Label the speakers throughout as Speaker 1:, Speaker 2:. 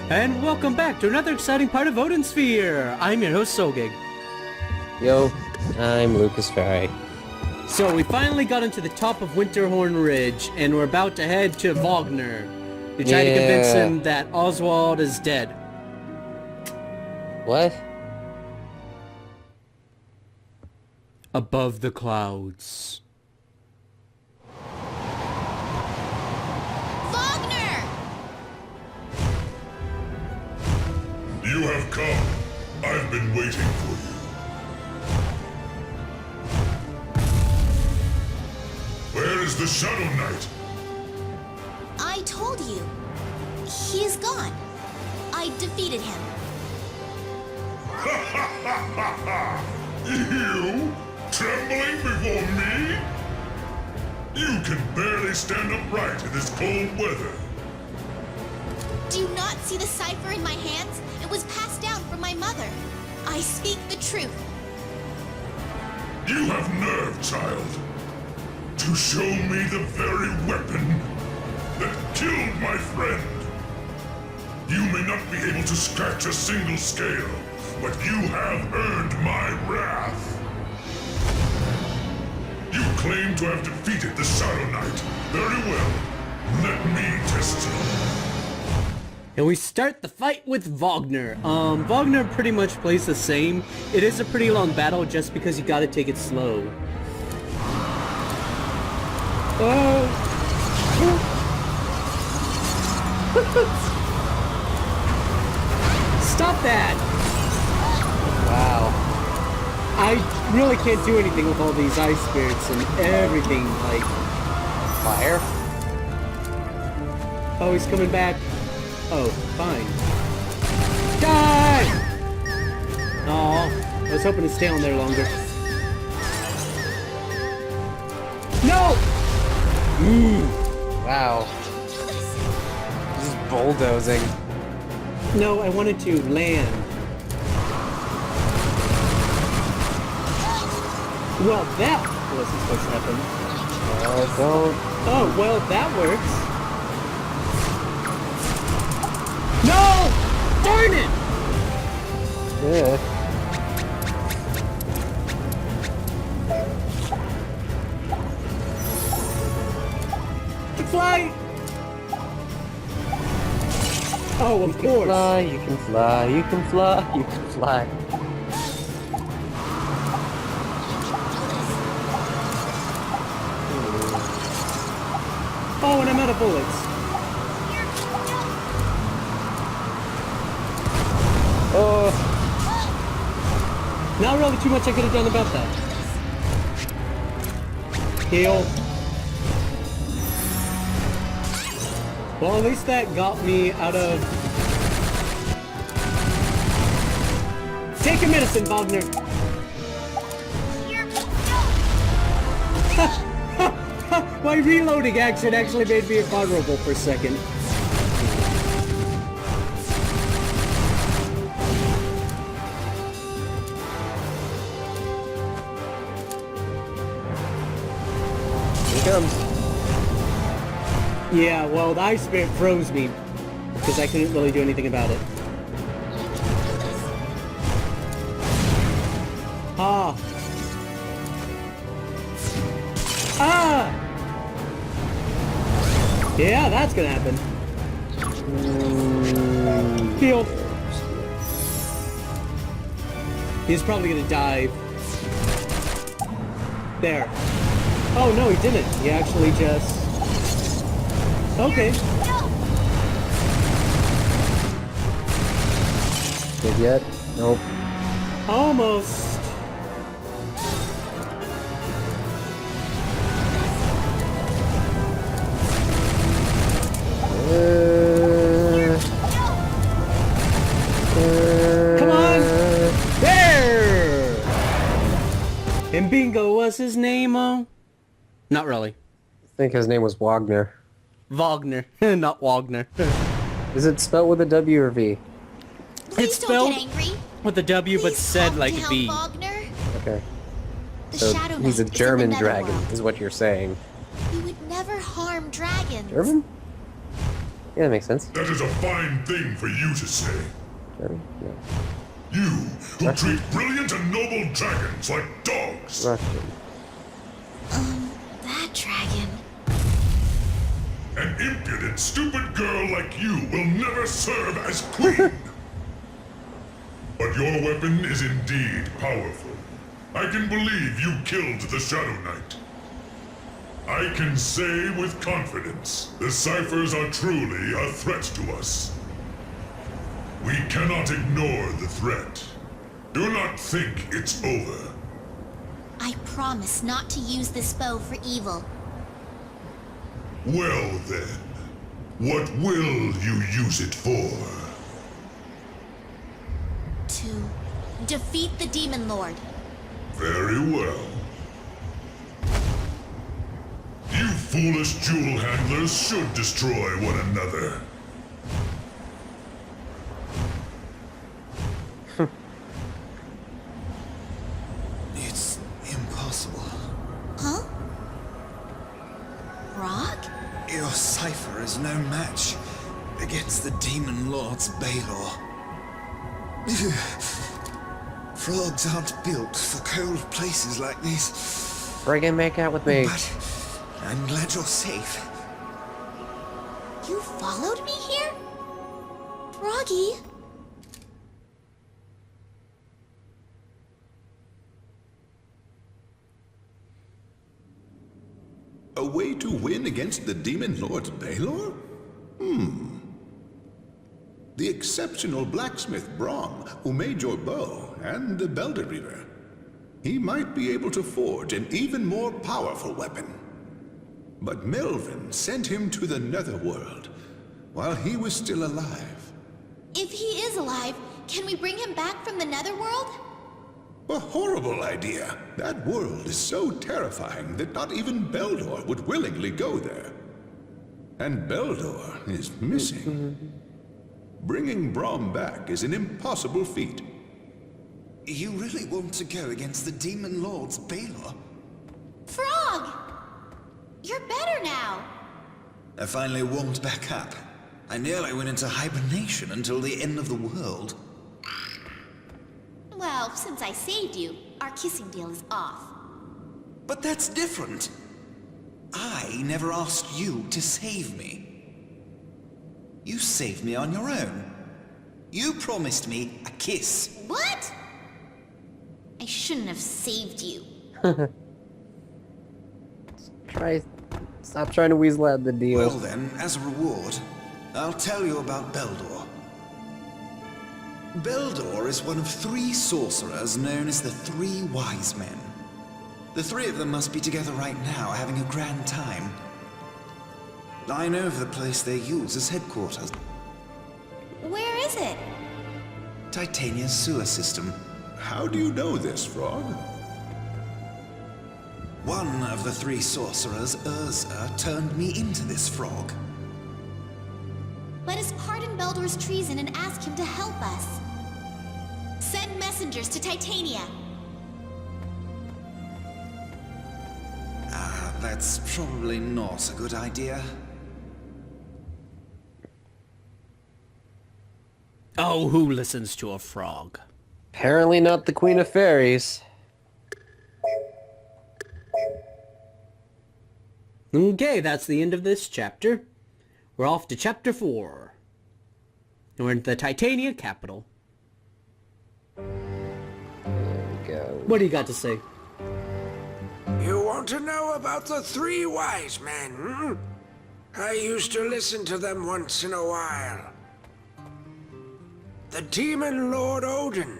Speaker 1: And welcome back to another exciting part of Odin Sphere. I'm your host, Solgig.
Speaker 2: Yo, I'm Lucas Ferry.
Speaker 1: So we finally got into the top of Winterhorn Ridge, and we're about to head to Wagner to try to convince him that Oswald is dead.
Speaker 2: What?
Speaker 1: Above the clouds.
Speaker 3: Wagner!
Speaker 4: You have come. I've been waiting for you. Where is the Shadow Knight?
Speaker 3: I told you. He is gone. I defeated him.
Speaker 4: You? Trembling before me? You can barely stand upright in this cold weather.
Speaker 3: Do you not see the cipher in my hands? It was passed down from my mother. I speak the truth.
Speaker 4: You have nerve, child. To show me the very weapon that killed my friend. You may not be able to scratch a single scale, but you have earned my wrath. You claim to have defeated the Shadow Knight. Very well. Let me test you.
Speaker 1: And we start the fight with Wagner. Wagner pretty much plays the same. It is a pretty long battle just because you gotta take it slow. Oh! Stop that!
Speaker 2: Wow.
Speaker 1: I really can't do anything with all these ice spirits and everything, like...
Speaker 2: Fire?
Speaker 1: Oh, he's coming back. Oh, fine. Die! Aw, I was hoping to stay on there longer. No!
Speaker 2: Wow. This is bulldozing.
Speaker 1: No, I wanted to land. Well, that wasn't supposed to happen.
Speaker 2: Don't.
Speaker 1: Oh, well, that works. No! Darn it!
Speaker 2: Yeah.
Speaker 1: To fly! Oh, of
Speaker 2: You can
Speaker 1: course.
Speaker 2: fly, you can fly, you can fly, you can fly.
Speaker 1: Oh, and I'm out of bullets.
Speaker 2: Oh,
Speaker 1: Not really too much I could have done about that. Heal. Well, at least that got me out of... Take your medicine, Wagner! My reloading action actually made me vulnerable for a second.
Speaker 2: here he comes.
Speaker 1: Yeah, well, the ice spirit froze me because I couldn't really do anything about it. Ah. Ah! Yeah, that's gonna happen. Heal. He's probably gonna dive. There. Oh, no, he didn't. He actually just... Okay.
Speaker 2: Good yet? Nope.
Speaker 1: Almost. Come on! There! And Bingo was his name-o? Not really.
Speaker 2: I think his name was Wagner.
Speaker 1: Wagner, not Wagner.
Speaker 2: Is it spelled with a W or V?
Speaker 3: Please don't
Speaker 1: spelled
Speaker 3: get angry.
Speaker 1: with a W, but
Speaker 3: Please
Speaker 1: said
Speaker 3: help
Speaker 1: like
Speaker 3: me
Speaker 1: a
Speaker 3: help
Speaker 1: V.
Speaker 3: Wagner.
Speaker 2: Okay.
Speaker 3: The
Speaker 2: So
Speaker 3: Shadow
Speaker 2: he's a
Speaker 3: Knight is in the
Speaker 2: German dragon,
Speaker 3: Netherworld.
Speaker 2: is what you're saying.
Speaker 3: We would never harm dragons.
Speaker 2: German? Yeah, that makes sense.
Speaker 4: That is a fine thing for you to say.
Speaker 2: Sure. Yeah.
Speaker 4: You, who treat brilliant and noble dragons like dogs.
Speaker 2: Russian.
Speaker 3: That dragon.
Speaker 4: An impudent, stupid girl like you will never serve as queen. But your weapon is indeed powerful. I can believe you killed the Shadow Knight. I can say with confidence, the ciphers are truly a threat to us. We cannot ignore the threat. Do not think it's over.
Speaker 3: I promise not to use this bow for evil.
Speaker 4: Well then, what will you use it for?
Speaker 3: To defeat the Demon Lord.
Speaker 4: Very well. You foolish jewel handlers should destroy one another.
Speaker 5: It's impossible.
Speaker 3: Huh? Rock?
Speaker 5: Your cipher is no match against the Demon Lord's Baylor. Frogs aren't built for cold places like these.
Speaker 2: Friggin' make out with me.
Speaker 5: But I'm glad you're safe.
Speaker 3: You followed me here? Froggy?
Speaker 6: A way to win against the Demon Lord's Baylor? The exceptional blacksmith Brom, who made your bow, and the Belder Reaver. He might be able to forge an even more powerful weapon. But Melvin sent him to the Netherworld while he was still alive.
Speaker 3: If he is alive, can we bring him back from the Netherworld?
Speaker 6: A horrible idea. That world is so terrifying that not even Beldor would willingly go there. And Beldor is missing. Bringing Brom back is an impossible feat.
Speaker 5: You really want to go against the Demon Lord's Baylor?
Speaker 3: Frog! You're better now.
Speaker 5: I finally warmed back up. I nearly went into hibernation until the end of the world.
Speaker 3: Well, since I saved you, our kissing deal is off.
Speaker 5: But that's different. I never asked you to save me. You saved me on your own. You promised me a kiss.
Speaker 3: What? I shouldn't have saved you.
Speaker 2: Stop trying to weasel out the deal.
Speaker 5: Well then, as a reward, I'll tell you about Beldor. Beldor is one of 3 sorcerers known as the 3 Wise Men. The 3 of them must be together right now, having a grand time. I know of the place they use as headquarters.
Speaker 3: Where is it?
Speaker 5: Titania's sewer system.
Speaker 6: How do you know this, Frog?
Speaker 5: One of the 3 sorcerers, Urza, turned me into this frog.
Speaker 3: Let us pardon Beldor's treason and ask him to help us. Send messengers to Titania.
Speaker 5: That's probably not a good idea.
Speaker 1: Oh, who listens to a frog?
Speaker 2: Apparently not the Queen of Fairies.
Speaker 1: Okay, that's the end of this chapter. We're off to chapter 4. And we're in the Titania capital.
Speaker 2: There we go.
Speaker 1: What do you got to say?
Speaker 7: You want to know about the 3 wise men, hmm? I used to listen to them once in a while. The Demon Lord Odin.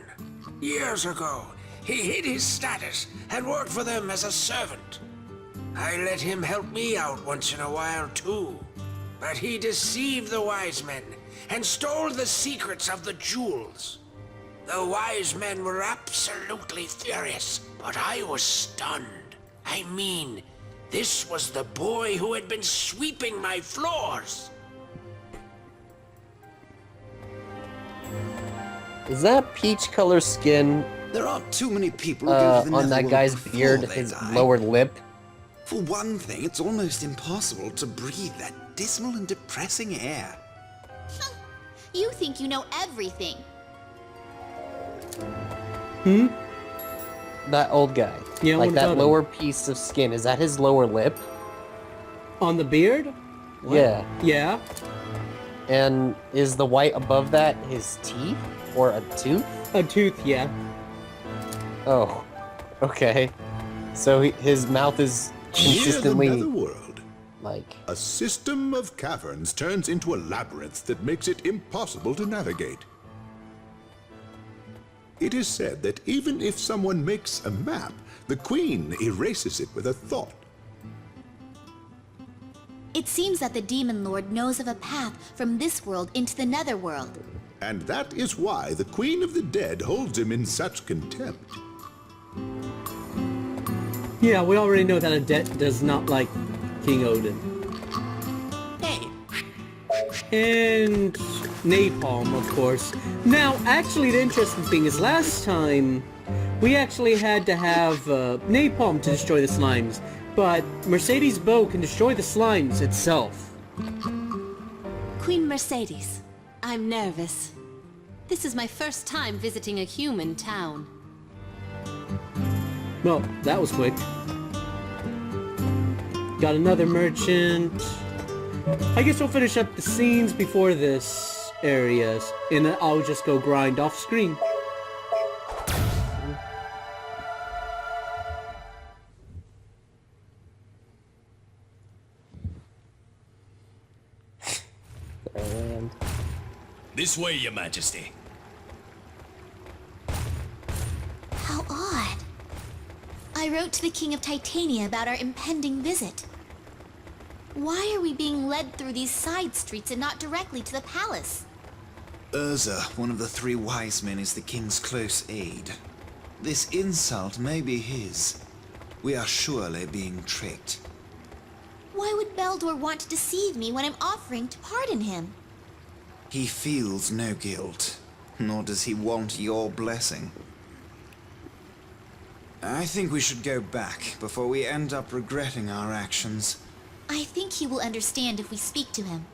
Speaker 7: Years ago, he hid his status and worked for them as a servant. I let him help me out once in a while, too. But he deceived the wise men and stole the secrets of the jewels. The wise men were absolutely furious, but I was stunned. I mean, this was the boy who had been sweeping my floors.
Speaker 2: Is that peach color skin
Speaker 5: There aren't too many people who go to the
Speaker 2: on that
Speaker 5: Netherworld
Speaker 2: guy's
Speaker 5: before
Speaker 2: beard,
Speaker 5: they
Speaker 2: his
Speaker 5: die.
Speaker 2: lower lip?
Speaker 5: For one thing, it's almost impossible to breathe that dismal and depressing air.
Speaker 3: You think you know everything.
Speaker 1: Hmm?
Speaker 2: That old guy.
Speaker 1: Yeah,
Speaker 2: like
Speaker 1: what
Speaker 2: that
Speaker 1: about him?
Speaker 2: lower piece of skin. Is that his lower lip?
Speaker 1: On the beard?
Speaker 2: Yeah.
Speaker 1: Yeah.
Speaker 2: And is the white above that his teeth? Or a tooth?
Speaker 1: A tooth, yeah.
Speaker 2: Oh. Okay. So his mouth is
Speaker 6: Near the
Speaker 2: consistently
Speaker 6: Netherworld,
Speaker 2: like...
Speaker 6: a system of caverns turns into a labyrinth that makes it impossible to navigate. It is said that even if someone makes a map, the Queen erases it with a thought.
Speaker 3: It seems that the Demon Lord knows of a path from this world into the Netherworld.
Speaker 6: And that is why the Queen of the Dead holds him in such contempt.
Speaker 1: Yeah, we already know that a debt does not like King Odin.
Speaker 7: Hey,
Speaker 1: And napalm, of course. Now, actually, the interesting thing is last time we actually had to have napalm to destroy the slimes, but Mercedes' bow can destroy the slimes itself.
Speaker 8: Queen Mercedes, I'm nervous. This is my first time visiting a human town.
Speaker 1: Well, that was quick. Got another merchant. I guess we'll finish up the scenes before this area, and then I'll just go grind off screen.
Speaker 2: And
Speaker 9: This way, Your Majesty.
Speaker 3: How odd. I wrote to the King of Titania about our impending visit. Why are we being led through these side streets and not directly to the palace?
Speaker 5: Urza, one of the three wise men, is the king's close aide. This insult may be his. We are surely being tricked.
Speaker 3: Why would Beldor want to deceive me when I'm offering to pardon him?
Speaker 5: He feels no guilt, nor does he want your blessing. I think we should go back before we end up regretting our actions.
Speaker 3: I think he will understand if we speak to him.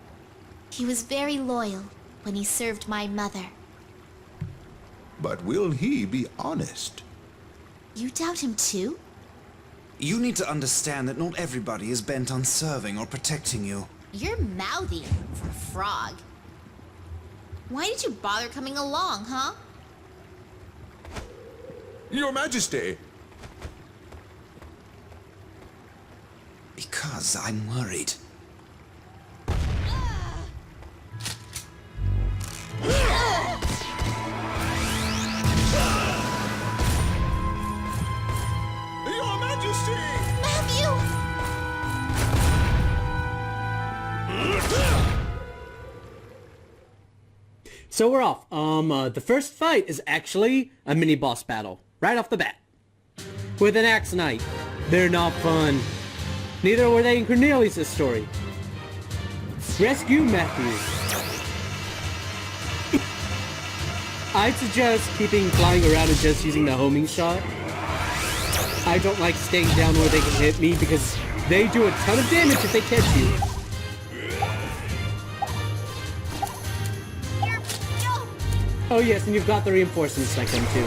Speaker 3: He was very loyal when he served my mother.
Speaker 6: But will he be honest?
Speaker 3: You doubt him too?
Speaker 5: You need to understand that not everybody is bent on serving or protecting you.
Speaker 3: You're mouthy for a frog. Why did you bother coming along, huh?
Speaker 6: Your Majesty!
Speaker 5: Because I'm worried.
Speaker 6: Your Majesty!
Speaker 3: Matthew!
Speaker 1: So we're off. The first fight is actually a mini boss battle, right off the bat. With an axe knight. They're not fun. Neither were they in Cornelius' story. Rescue Matthew. I'd suggest keeping flying around and just using the homing shot. I don't like staying down where they can hit me because they do a ton of damage if they catch you. Oh yes, and you've got the reinforcements that come too.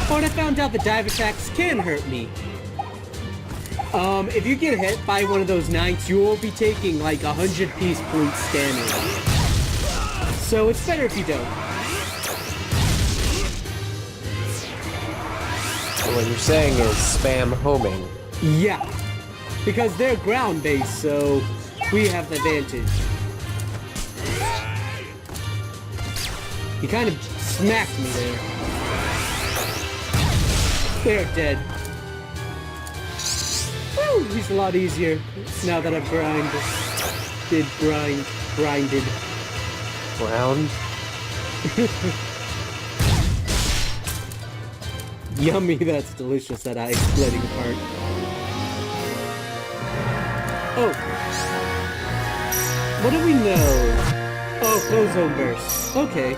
Speaker 1: Oh, and I found out that dive attacks can hurt me. If you get hit by one of those knights, you will be taking like 100 piece points damage. So it's better if you don't.
Speaker 2: so what you're saying is spam homing.
Speaker 1: Yeah, because they're ground-based, so we have the advantage. He kind of smacked me there. They're dead. Woo, he's a lot easier now that I've grinded.
Speaker 2: Ground?
Speaker 1: Yummy, that's delicious, that eye splitting part. Oh. What do we know? Oh, close zone burst. Okay.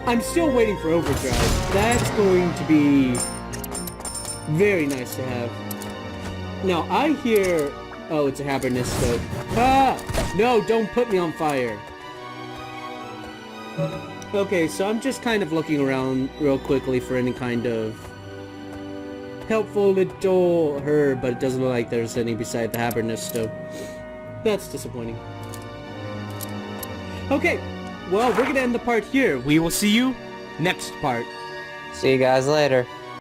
Speaker 1: I'm still waiting for overdrive. That's going to be very nice to have. Now, I hear... Oh, it's a Habernisto. Ah! No, don't put me on fire. Okay, so I'm just kind of looking around real quickly for any kind of helpful little herb, but it doesn't look like there's any beside the Habernisto. That's disappointing. Okay, well, we're gonna end the part here. We will see you next part.
Speaker 2: See you guys later.